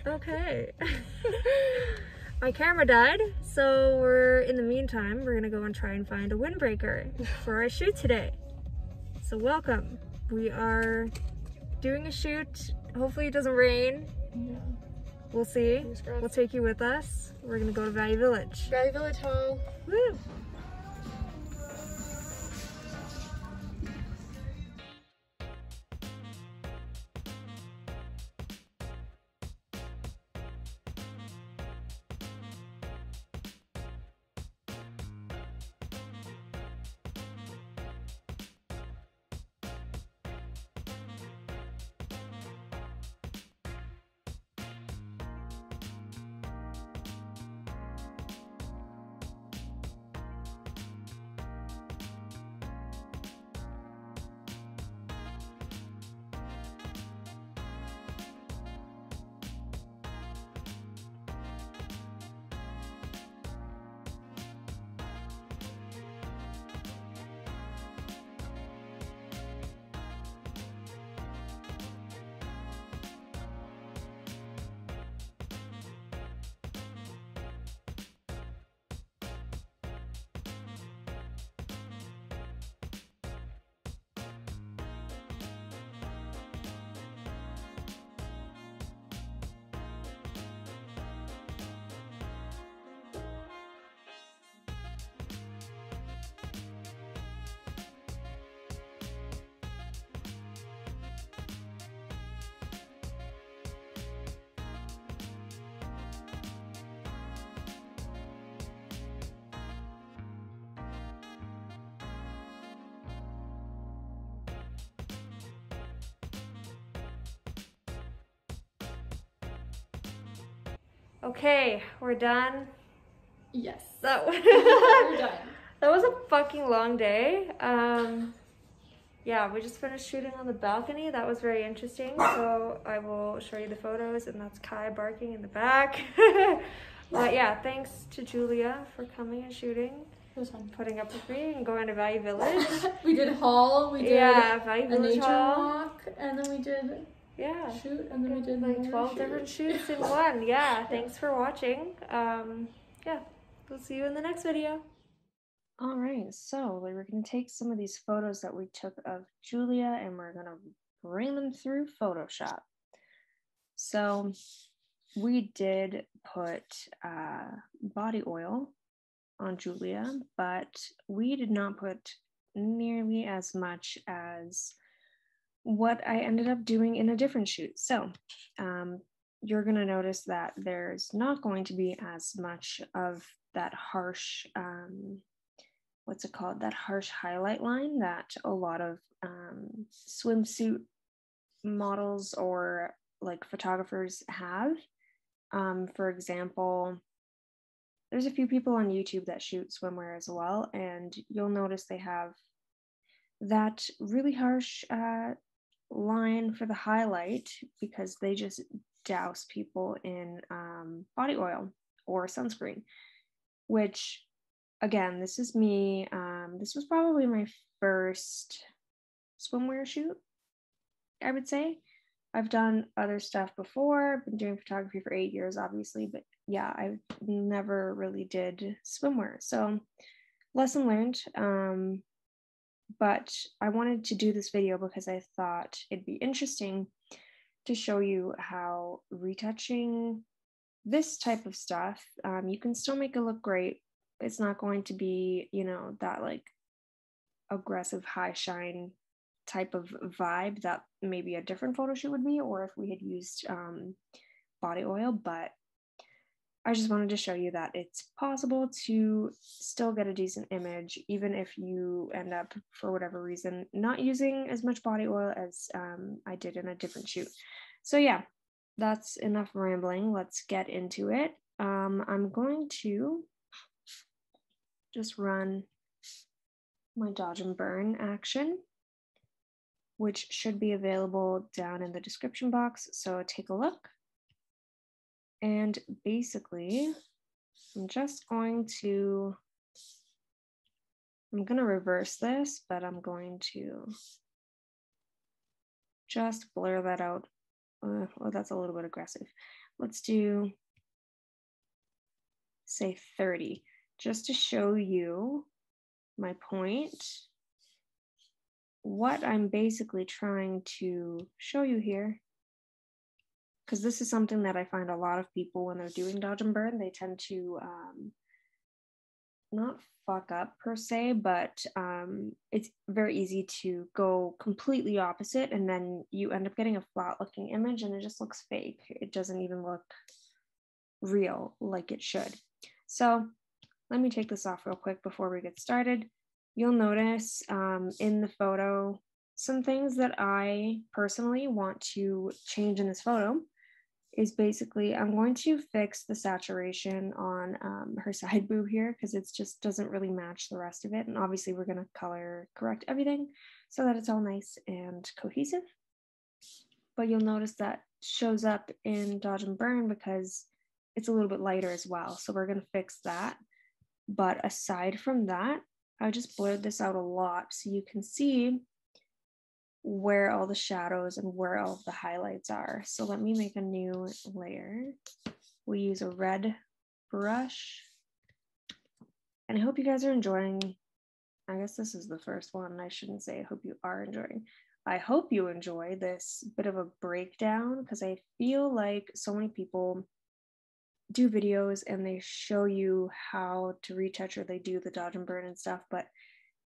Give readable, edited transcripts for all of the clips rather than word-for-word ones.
Okay. My camera died, so we're, in the meantime, we're gonna go and try and find a windbreaker for our shoot today. So welcome. We are doing a shoot. Hopefully it doesn't rain. Yeah. We'll see. We'll take you with us. We're gonna go to Valley Village. Valley Village Hall. Woo! Okay, we're done. Yes. That We're done. That was a fucking long day. Yeah, we just finished shooting on the balcony. That was very interesting. So I will show you the photos, and that's Kai barking in the back. But yeah, thanks to Julia for coming and shooting. It was fun. Putting up with me and going to Valley Village. We did haul, we did Valley a Village nature Hall. walk, and then we did shoot, and then we did like more 12 different shoots in one. Yeah, thanks for watching. Yeah, we'll see you in the next video. All right, so we're going to take some of these photos that we took of Julia and we're going to bring them through Photoshop. So we did put body oil on Julia, but we did not put nearly as much as what I ended up doing in a different shoot. So you're going to notice that there's not going to be as much of that harsh what's it called, that harsh highlight line that a lot of swimsuit models or like photographers have. For example, there's a few people on YouTube that shoot swimwear as well, and you'll notice they have that really harsh line for the highlight because they just douse people in body oil or sunscreen, which again, this is me. This was probably my first swimwear shoot, I would say. I've done other stuff before. I've been doing photography for 8 years, obviously, but yeah, I never really did swimwear. So lesson learned. But I wanted to do this video because I thought it'd be interesting to show you how retouching this type of stuff, you can still make it look great. It's not going to be, you know, that like aggressive high shine type of vibe that maybe a different photo shoot would be, or if we had used body oil. But I just wanted to show you that it's possible to still get a decent image, even if you end up, for whatever reason, not using as much body oil as I did in a different shoot. So yeah, that's enough rambling. Let's get into it. I'm going to just run my dodge and burn action, which should be available down in the description box. So take a look. And basically, I'm going to reverse this, but I'm going to just blur that out. Oh, that's a little bit aggressive. let's do, say 30, just to show you my point. What I'm basically trying to show you here, because this is something that I find a lot of people when they're doing dodge and burn, they tend to not fuck up per se, but it's very easy to go completely opposite, and then you end up getting a flat looking image and it just looks fake. It doesn't even look real like it should. So let me take this off real quick before we get started. You'll notice in the photo some things that I personally want to change in this photo is basically I'm going to fix the saturation on her side boob here because it just doesn't really match the rest of it. And obviously we're going to color correct everything so that it's all nice and cohesive. But you'll notice that shows up in dodge and burn because it's a little bit lighter as well. So we're going to fix that. But aside from that, I just blurred this out a lot so you can see where all the shadows and where all the highlights are. So let me make a new layer. We use a red brush. And I hope you guys are enjoying. I guess this is the first one. I shouldn't say I hope you are enjoying. I hope you enjoy this bit of a breakdown because I feel like so many people do videos and they show you how to retouch or they do the dodge and burn and stuff, but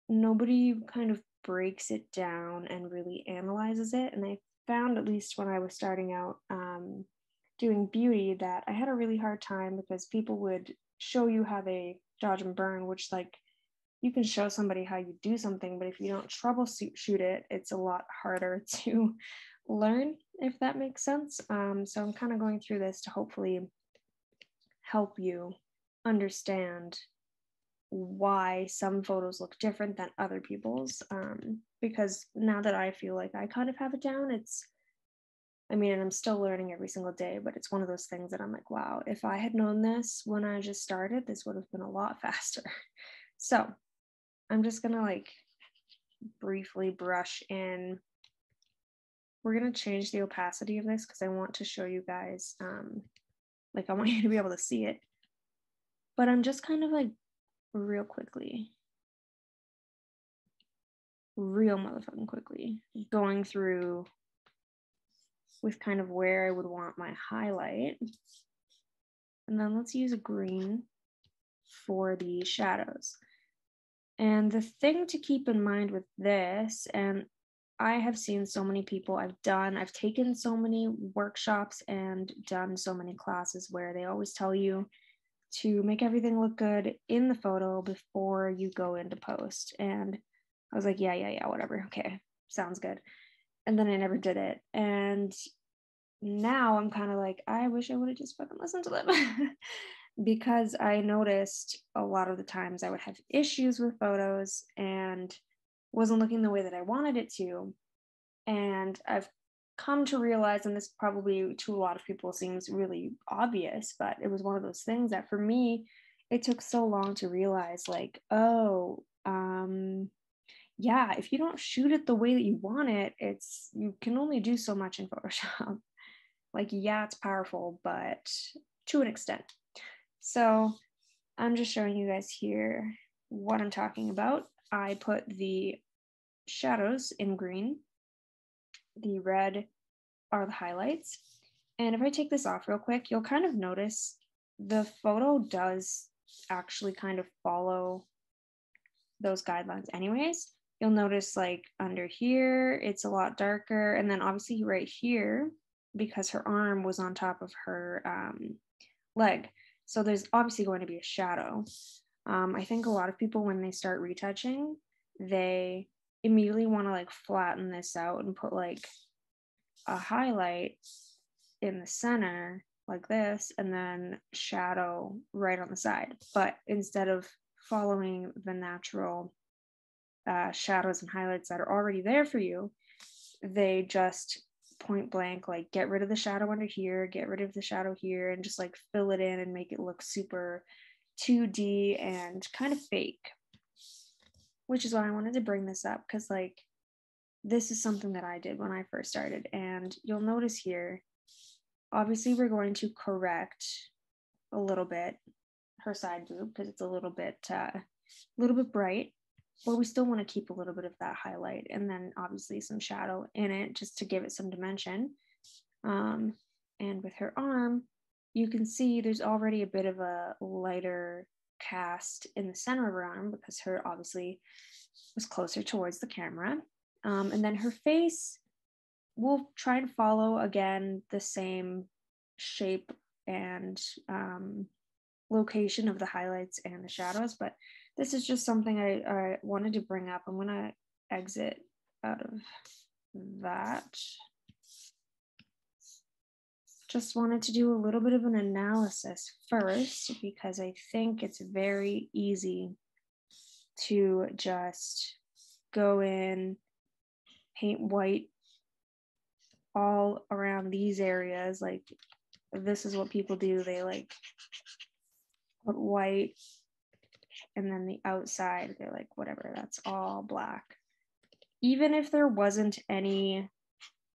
nobody kind of breaks it down and really analyzes it. And I found, at least when I was starting out doing beauty, that I had a really hard time because people would show you how they dodge and burn, which like you can show somebody how you do something, but if you don't troubleshoot it, it's a lot harder to learn, if that makes sense. So I'm kind of going through this to hopefully help you understand why some photos look different than other people's, because now that I feel like I kind of have it down, and I'm still learning every single day, but it's one of those things that I'm like, wow, if I had known this when I just started, this would have been a lot faster. So I'm just gonna like briefly brush in. We're gonna change the opacity of this because I want to show you guys, like I want you to be able to see it, but I'm just kind of like real motherfucking quickly going through with kind of where I would want my highlight. And then let's use a green for the shadows. And the thing to keep in mind with this, and I have seen so many people, I've taken so many workshops and done so many classes where they always tell you to make everything look good in the photo before you go into post. And I was like, yeah, whatever. Okay, sounds good. And then I never did it. And now I'm kind of like, I wish I would have just fucking listened to them because I noticed a lot of the times I would have issues with photos and wasn't looking the way that I wanted it to. And I've come to realize, and this probably to a lot of people seems really obvious, but it was one of those things that for me, it took so long to realize like, oh, yeah, if you don't shoot it the way that you want it, you can only do so much in Photoshop. Like, yeah, it's powerful, but to an extent. So I'm just showing you guys here what I'm talking about. I put the shadows in green. The red are the highlights. And if I take this off real quick, you'll kind of notice the photo does actually kind of follow those guidelines anyways. You'll notice like under here, it's a lot darker. And then obviously right here, because her arm was on top of her leg. So there's obviously going to be a shadow. I think a lot of people, when they start retouching, they immediately want to like flatten this out and put like a highlight in the center like this and then shadow right on the side. But instead of following the natural shadows and highlights that are already there for you, they just point blank like get rid of the shadow under here, get rid of the shadow here, and just like fill it in and make it look super 2D and kind of fake. Which is why I wanted to bring this up, because like this is something that I did when I first started. And you'll notice here obviously we're going to correct a little bit her side boob because it's a little bit bright, but we still want to keep a little bit of that highlight, and then obviously some shadow in it just to give it some dimension. And with her arm, you can see there's already a bit of a lighter cast in the center of her arm because her obviously was closer towards the camera. And then her face, we'll try and follow again the same shape and location of the highlights and the shadows, but this is just something I wanted to bring up. I'm going to exit out of that. Just wanted to do a little bit of an analysis first because I think it's very easy to just go in, paint white all around these areas. Like, this is what people do. They like put white, and then the outside, they're like, whatever, that's all black. Even if there wasn't any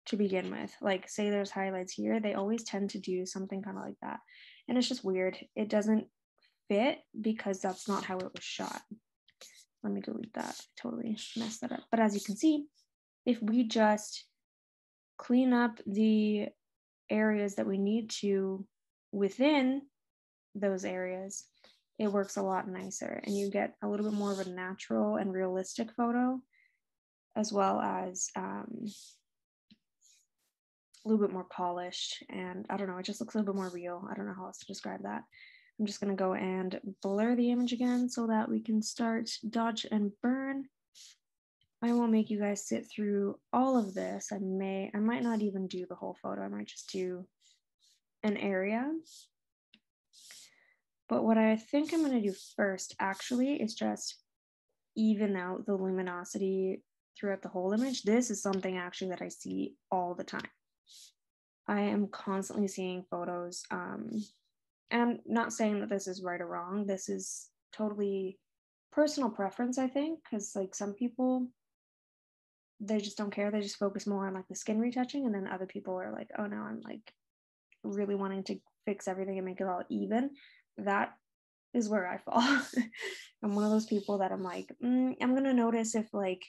to begin with, like say there's highlights here, they always tend to do something kind of like that. And it's just weird. It doesn't fit because that's not how it was shot. Let me delete that. I totally messed that up. But as you can see, if we just clean up the areas that we need to within those areas, it works a lot nicer and you get a little bit more of a natural and realistic photo, as well as a little bit more polished, and I don't know, it just looks a little bit more real. I don't know how else to describe that. I'm just going to go and blur the image again so that we can start dodge and burn. I won't make you guys sit through all of this. I might not even do the whole photo. I might just do an area. But what I think I'm going to do first actually is just even out the luminosity throughout the whole image. This is something actually that I see all the time. I am constantly seeing photos, and I'm not saying that this is right or wrong. This is totally personal preference, I think, because like some people, they just don't care. They just focus more on like the skin retouching, and then other people are like, oh no, I'm like really wanting to fix everything and make it all even. That is where I fall. I'm one of those people that I'm like, I'm gonna notice if like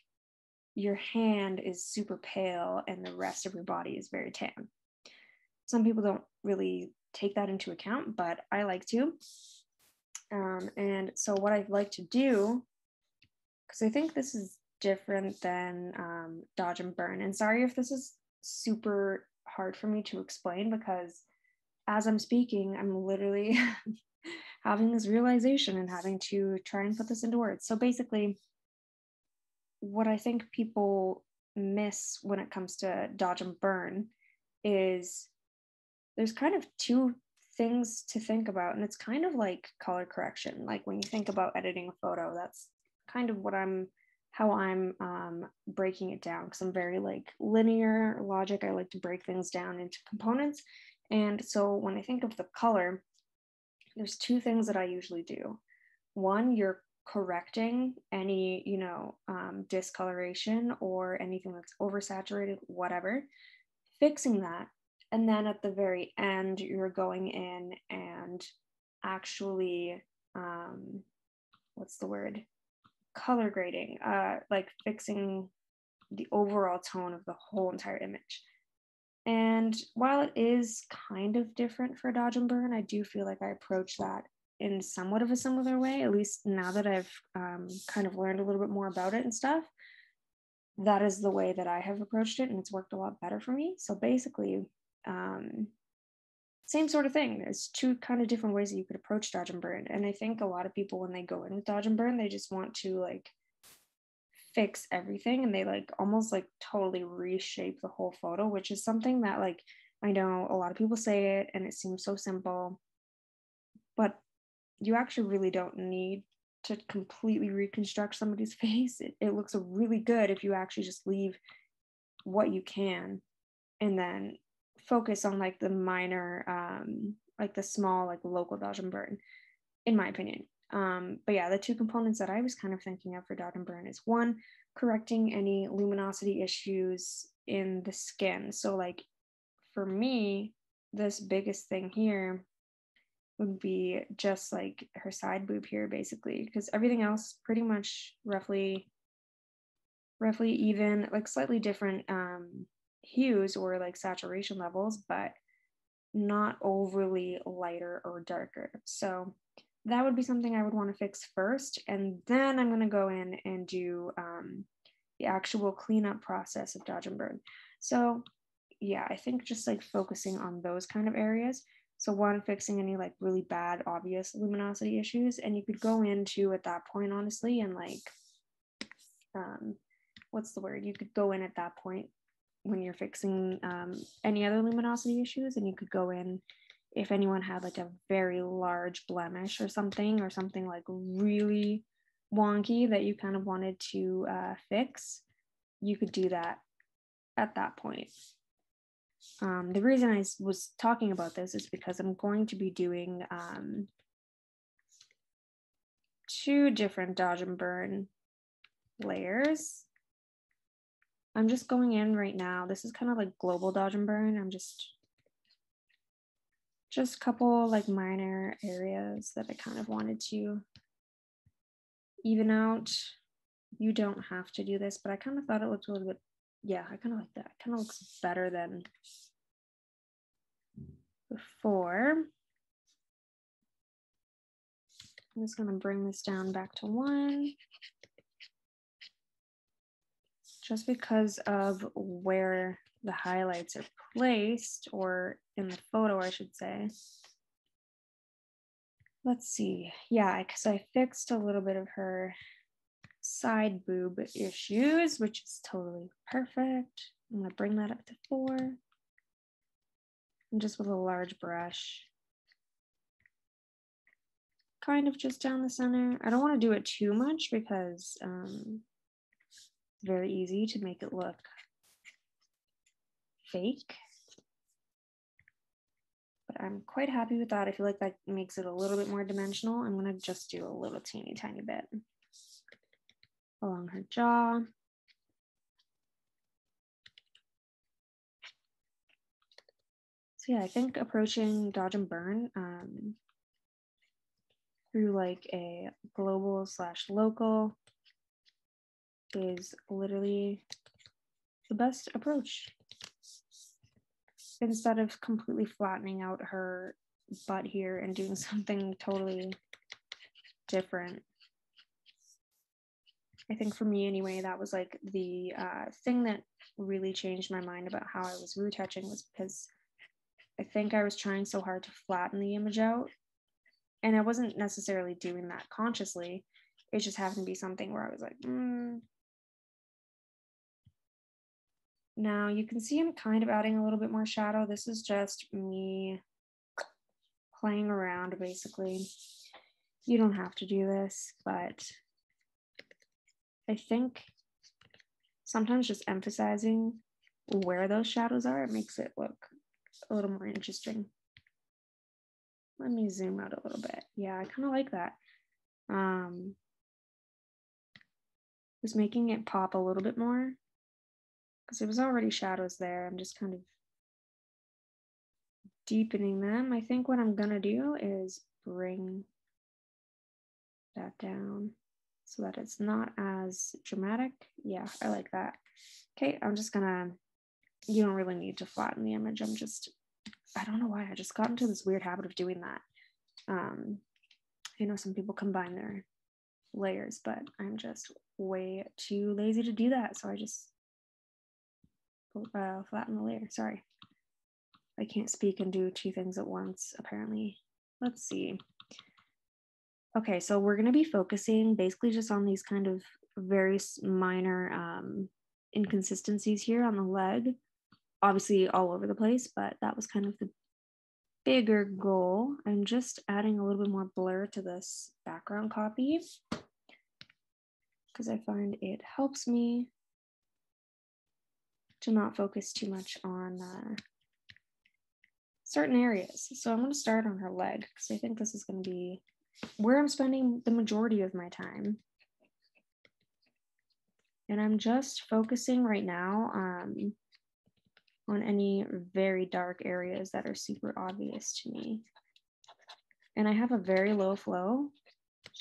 your hand is super pale and the rest of your body is very tan. Some people don't really take that into account, but I like to. And so what I like to do, because I think this is different than dodge and burn. And sorry if this is super hard for me to explain, because as I'm speaking, I'm literally having this realization and having to try and put this into words. So basically, what I think people miss when it comes to dodge and burn is there's kind of two things to think about, and it's kind of like color correction. Like when you think about editing a photo, that's kind of how I'm breaking it down, because I'm very like linear logic. I like to break things down into components. And so when I think of the color, there's two things that I usually do. One, you're correcting any, discoloration or anything that's oversaturated, whatever, fixing that. And then at the very end, you're going in and actually, color grading, like fixing the overall tone of the whole entire image. And while it is kind of different for dodge and burn, I do feel like I approach that in somewhat of a similar way, at least now that I've kind of learned a little bit more about it and stuff. That is the way that I have approached it, and it's worked a lot better for me. So basically, same sort of thing. There's two kind of different ways that you could approach dodge and burn. And I think a lot of people, when they go in with dodge and burn, they just want to like fix everything, and they like almost like totally reshape the whole photo, which is something that like I know a lot of people say it and it seems so simple, but you actually really don't need to completely reconstruct somebody's face. It looks really good if you actually just leave what you can and then focus on like the minor, like the small, like local dodge and burn, in my opinion. But yeah, the two components that I was kind of thinking of for dodge and burn is one, correcting any luminosity issues in the skin. So like for me, this biggest thing here would be just like her side boob here, basically, because everything else pretty much roughly even, like slightly different hues or like saturation levels, but not overly lighter or darker. So that would be something I would want to fix first, and then I'm going to go in and do the actual cleanup process of dodge and burn. So yeah, I think just like focusing on those kind of areas. So one, fixing any like really bad, obvious luminosity issues, and you could go into at that point, honestly, and like, what's the word? You could go in at that point when you're fixing any other luminosity issues, and you could go in if anyone had like a very large blemish or something like really wonky that you kind of wanted to fix, you could do that at that point. The reason I was talking about this is because I'm going to be doing 2 different dodge and burn layers. I'm just going in right now. This is kind of like global dodge and burn. I'm just a couple like minor areas that I kind of wanted to even out. You don't have to do this, but I kind of thought it looked a little bit, yeah, I kind of like that. It kind of looks better than before. I'm just going to bring this down back to 1. Just because of where the highlights are placed, or in the photo, I should say. Let's see. Yeah, because I fixed a little bit of her side boob issues, which is totally perfect. I'm going to bring that up to 4. And just with a large brush, kind of just down the center. I don't want to do it too much because it's very easy to make it look fake. But I'm quite happy with that. I feel like that makes it a little bit more dimensional. I'm going to just do a little teeny tiny bit along her jaw. So yeah, I think approaching dodge and burn through like a global / local is literally the best approach. Instead of completely flattening out her butt here and doing something totally different. I think for me anyway, that was like the thing that really changed my mind about how I was retouching, was because I think I was trying so hard to flatten the image out, and I wasn't necessarily doing that consciously. It just happened to be something where I was like, Now you can see I'm kind of adding a little bit more shadow. This is just me playing around, basically. You don't have to do this, but I think sometimes just emphasizing where those shadows are, it makes it look a little more interesting. Let me zoom out a little bit. Yeah, I kind of like that. Just making it pop a little bit more, because there was already shadows there. I'm just kind of deepening them. I think what I'm gonna do is bring that down so that it's not as dramatic. Yeah, I like that. Okay, I'm just gonna, you don't really need to flatten the image. I don't know why, I just got into this weird habit of doing that. You know, some people combine their layers, but I'm just way too lazy to do that. So I just flatten the layer. Sorry. I can't speak and do 2 things at once, apparently. Let's see. Okay, so we're going to be focusing basically just on these kind of very minor inconsistencies here on the leg. Obviously all over the place, but that was kind of the bigger goal. I'm just adding a little bit more blur to this background copy because I find it helps me to not focus too much on certain areas. So I'm going to start on her leg because I think this is going to be where I'm spending the majority of my time. And I'm just focusing right now on any very dark areas that are super obvious to me. And I have a very low flow,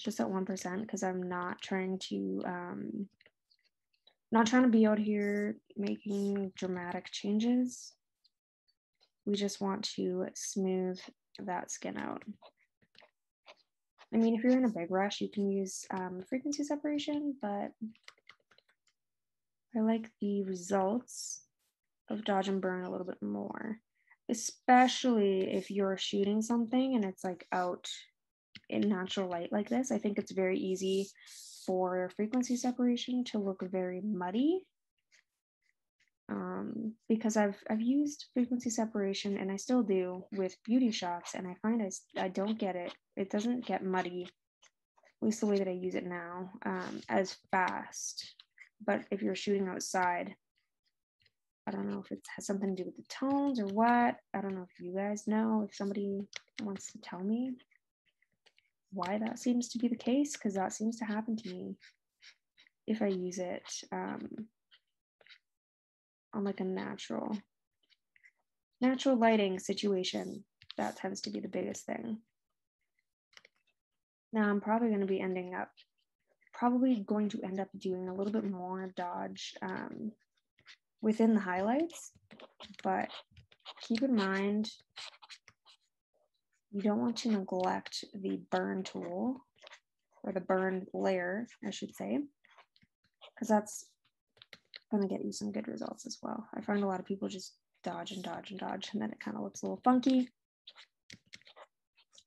just at 1%, because I'm not trying to be out here making dramatic changes. We just want to smooth that skin out. I mean, if you're in a big rush, you can use frequency separation, but I like the results of dodge and burn a little bit more, especially if you're shooting something and it's like out in natural light like this. I think it's very easy for frequency separation to look very muddy, because I've used frequency separation, and I still do, with beauty shots, and I find I don't get it. It doesn't get muddy, at least the way that I use it now, as fast. But if you're shooting outside, I don't know if it has something to do with the tones or what. I don't know if you guys know, if somebody wants to tell me why that seems to be the case, because that seems to happen to me if I use it on like a natural lighting situation. That tends to be the biggest thing. Now I'm probably going to end up doing a little bit more dodge within the highlights, but keep in mind you don't want to neglect the burn tool, or the burn layer, I should say, because that's going to get you some good results as well. I find a lot of people just dodge and dodge and dodge, and then it kind of looks a little funky.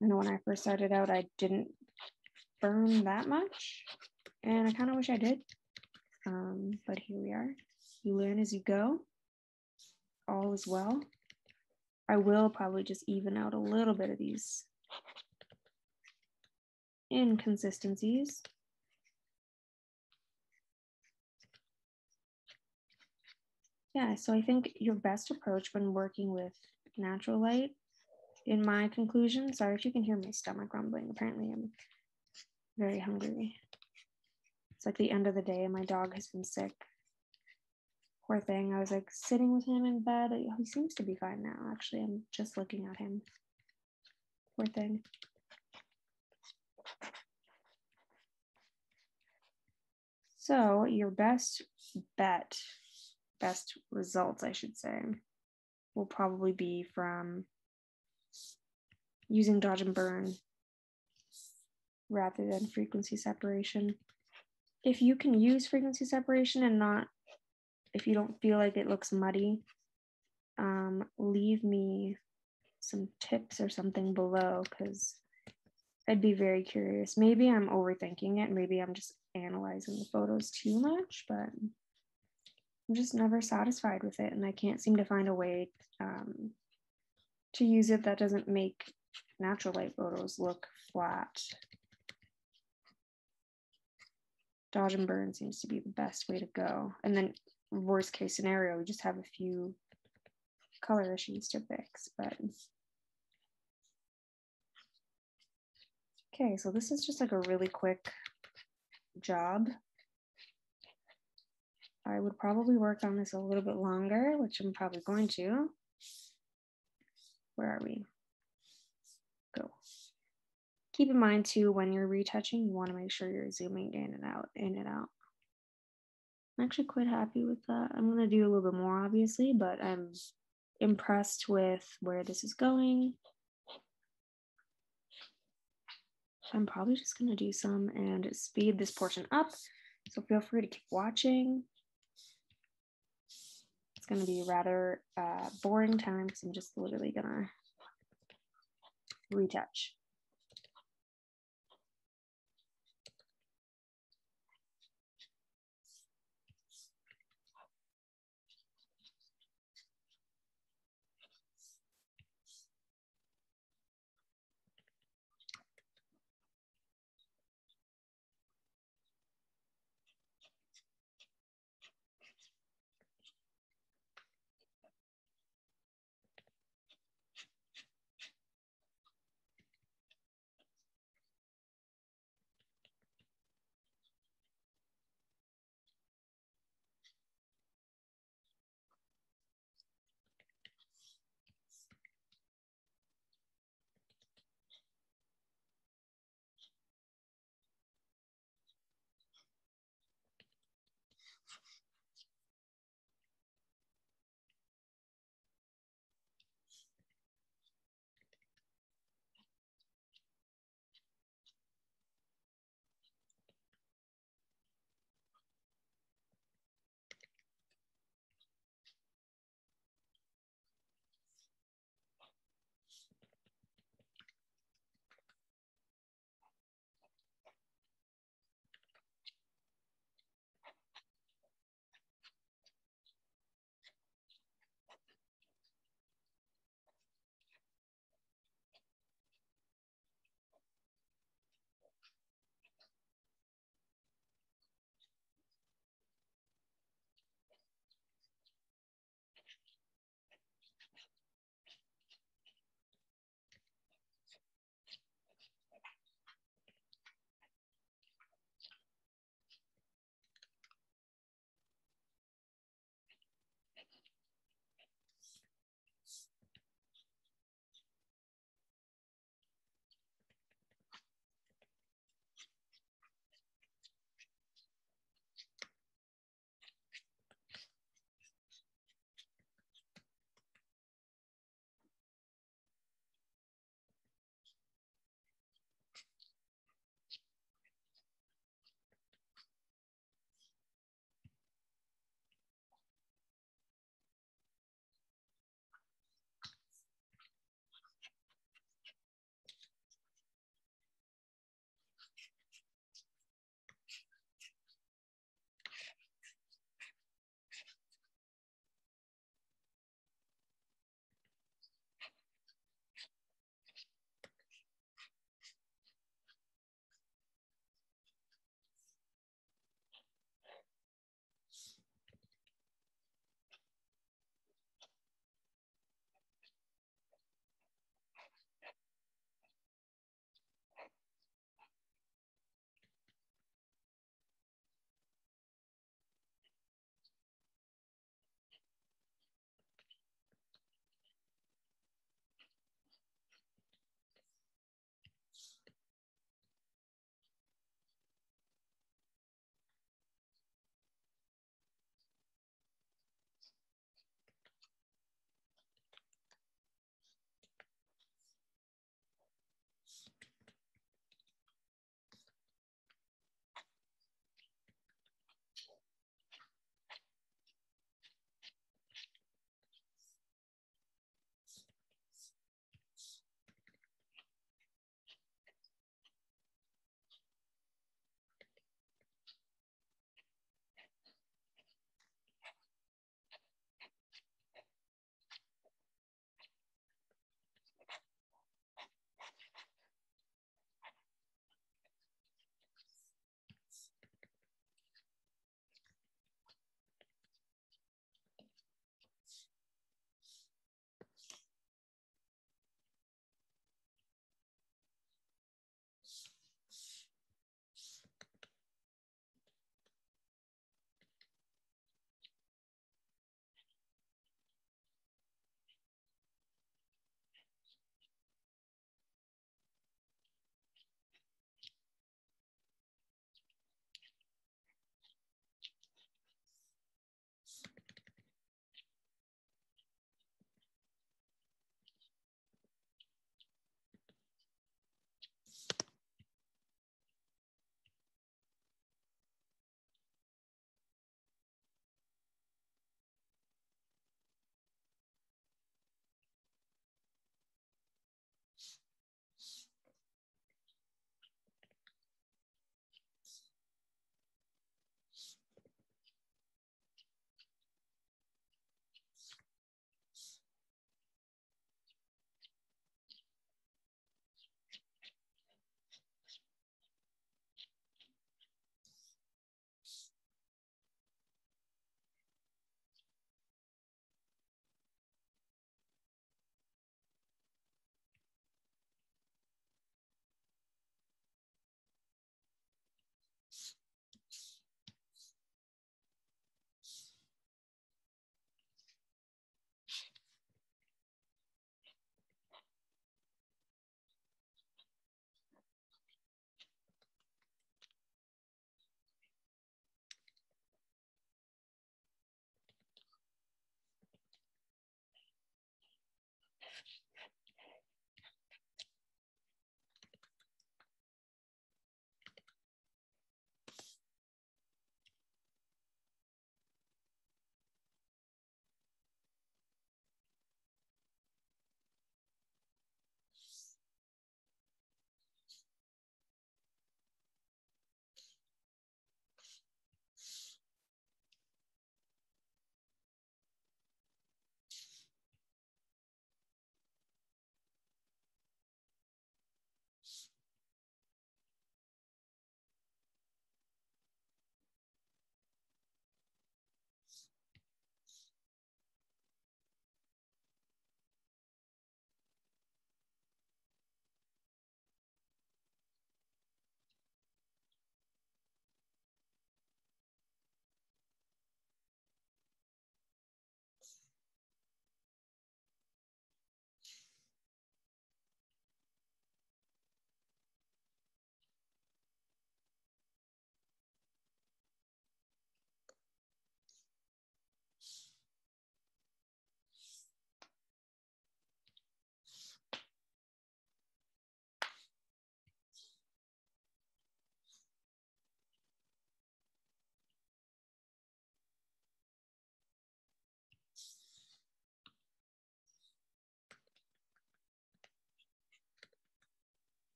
I know when I first started out, I didn't burn that much, and I kind of wish I did, but here we are. You learn as you go. All is well. I will probably just even out a little bit of these inconsistencies. Yeah, so I think your best approach when working with natural light, in my conclusion, sorry if you can hear my stomach rumbling, apparently I'm very hungry. It's like the end of the day and my dog has been sick. Poor thing. I was like sitting with him in bed. He seems to be fine now, actually. I'm just looking at him. Poor thing. So your best results, I should say, will probably be from using dodge and burn rather than frequency separation. If you can use frequency separation and if you don't feel like it looks muddy, leave me some tips or something below, because I'd be very curious. Maybe I'm overthinking it. Maybe I'm just analyzing the photos too much, but I'm just never satisfied with it, and I can't seem to find a way to use it that doesn't make natural light photos look flat. Dodge and burn seems to be the best way to go. And then worst case scenario, we just have a few color issues to fix, but okay, so this is just like a really quick job. I would probably work on this a little bit longer, which I'm probably going to. Where are we? Go. Keep in mind too, when you're retouching, you want to make sure you're zooming in and out, in and out. I'm actually quite happy with that. I'm going to do a little bit more, obviously, but I'm impressed with where this is going. I'm probably just going to do some and speed this portion up, so feel free to keep watching. It's going to be a rather boring time because I'm just literally going to retouch.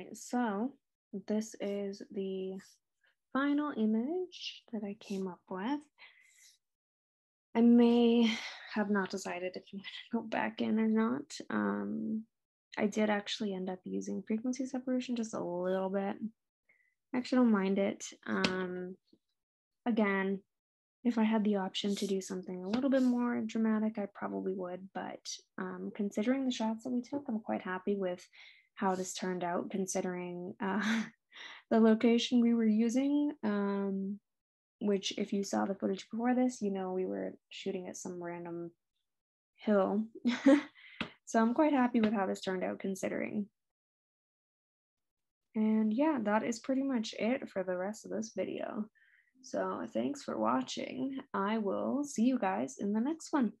right, so this is the final image that I came up with. I may have not decided if I'm going to go back in or not. I did actually end up using frequency separation just a little bit. I actually don't mind it. Again, if I had the option to do something a little bit more dramatic, I probably would. But considering the shots that we took, I'm quite happy with how this turned out, considering the location we were using, which if you saw the footage before this, you know we were shooting at some random hill. So I'm quite happy with how this turned out considering. And yeah, that is pretty much it for the rest of this video. So thanks for watching. I will see you guys in the next one.